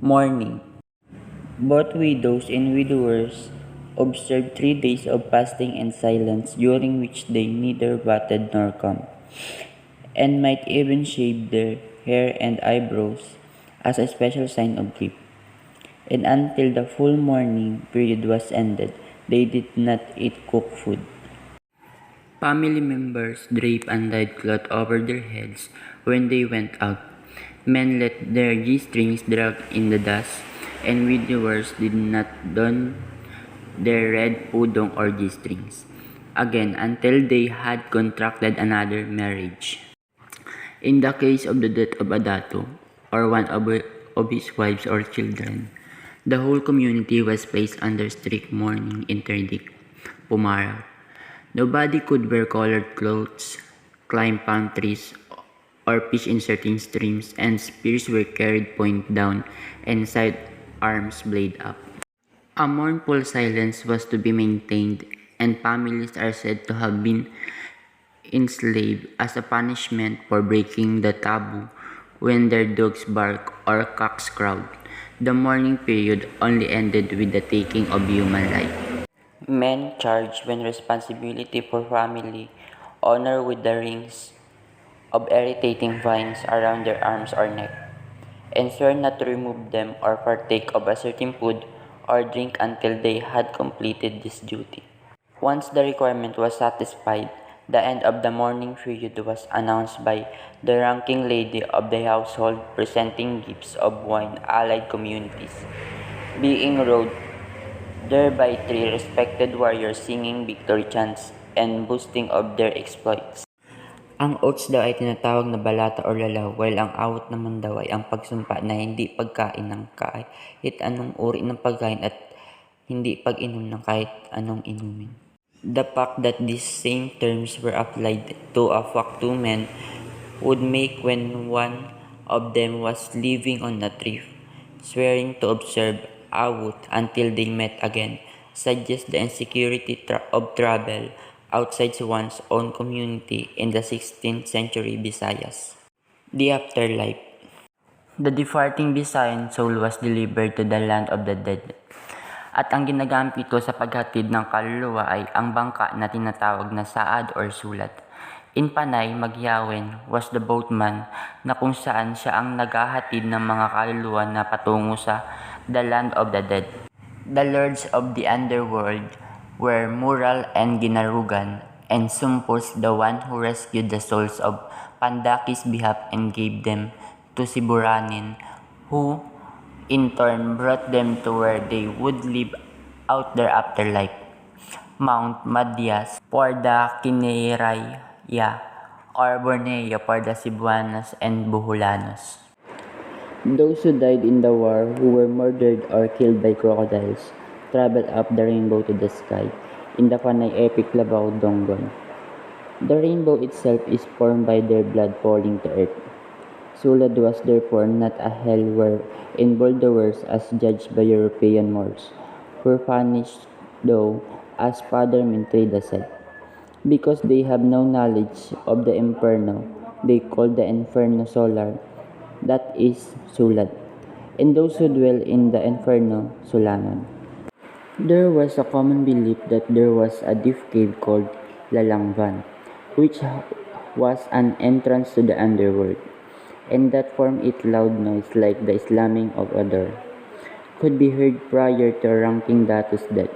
Mourning. Both widows and widowers observed 3 days of fasting and silence, during which they neither batted nor combed, and might even shave their hair and eyebrows as a special sign of grief. And until the full mourning period was ended, they did not eat cooked food. Family members draped undyed cloth over their heads when they went out. Men let their G-strings drag in the dust, and widowers did not don their red pudong or G-strings again until they had contracted another marriage. In the case of the death of a dato, or one of his wives or children, the whole community was placed under strict mourning interdict, pumaraw. Nobody could wear colored clothes, climb palm trees, or fish in certain streams, and spears were carried point down and sidearms blade up. A mournful silence was to be maintained, and families are said to have been enslaved as a punishment for breaking the taboo when their dogs bark or cocks crowed. The mourning period only ended with the taking of human life. Men charged with responsibility for family honor with the rings of irritating vines around their arms or neck, and swore not to remove them or partake of a certain food or drink until they had completed this duty. Once the requirement was satisfied, the end of the mourning period was announced by the ranking lady of the household, presenting gifts of wine allied communities being rowed there by 3 respected warriors singing victory chants and boasting of their exploits. Ang oaths daw ay tinatawag na balata o lalaw, while ang awat naman daw ay ang pagsumpa na hindi pagkain ng kahit anong uri ng pagkain at hindi pag-inom ng kahit anong inumin. The fact that these same terms were applied to a fact 2 men would make when one of them was living on a tree, swearing to observe awat until they met again, suggests the insecurity of travel outside one's own community in the 16th century Visayas. The afterlife. The departing Visayan soul was delivered to the land of the dead. At ang ginagamit ito sa paghatid ng kaluluwa ay ang bangka na tinatawag na saad or sulat. In Panay, Magyawen was the boatman na kung saan siya ang naghahatid ng mga kaluluwa na patungo sa the land of the dead. The lords of the underworld were Mural and Ginarugan, and Sumpos the one who rescued the souls of Pandaki's behalf and gave them to Siburanin, who in turn brought them to where they would live out their afterlife, Mount Madyas for the Kineiraya, or Borneo for the Cebuanos and Buholanos. Those who died in the war, who were murdered or killed by crocodiles, traveled up the rainbow to the sky in the Panay epic Labaw Donggon. The rainbow itself is formed by their blood falling to earth. Sulad was therefore not a hell wherein evildoers, as judged by European Moors, were punished, though, as Father Mintrida said, because they have no knowledge of the inferno, they call the inferno solar, that is, Sulad, and those who dwell in the inferno, Sulanon. There was a common belief that there was a deep cave called Lalangvan, which was an entrance to the underworld, and that from its loud noise like the slamming of a door could be heard prior to ranking Dato's death,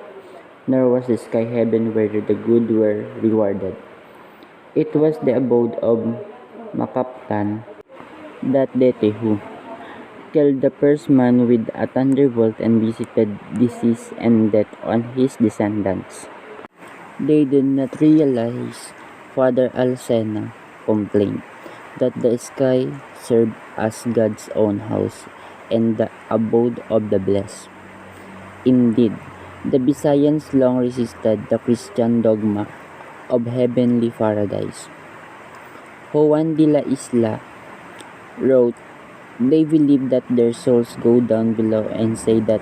nor was the sky heaven where the good were rewarded. It was the abode of Makaptan, that deity who killed the first man with a thunderbolt and visited disease and death on his descendants. They did not realize, Father Alsena complained, that the sky served as God's own house and the abode of the blessed. Indeed, the Visayans long resisted the Christian dogma of heavenly paradise. Juan de la Isla wrote, they believe that their souls go down below and say that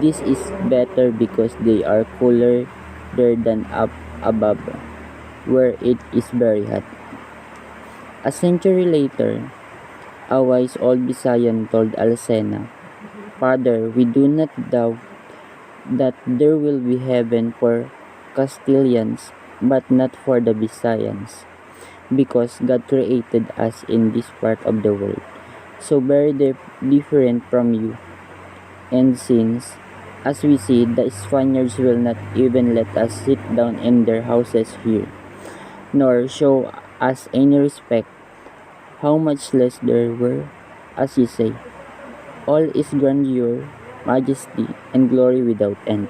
this is better because they are cooler there than up above, where it is very hot. A century later, a wise old Visayan told Alcena Father, we do not doubt that there will be heaven for Castilians, but not for the Visayans, because God created us in this part of the world, so very different from you. And since, as we see, the Spaniards will not even let us sit down in their houses here, nor show us any respect, how much less there were, as you say, all is grandeur, majesty, and glory without end.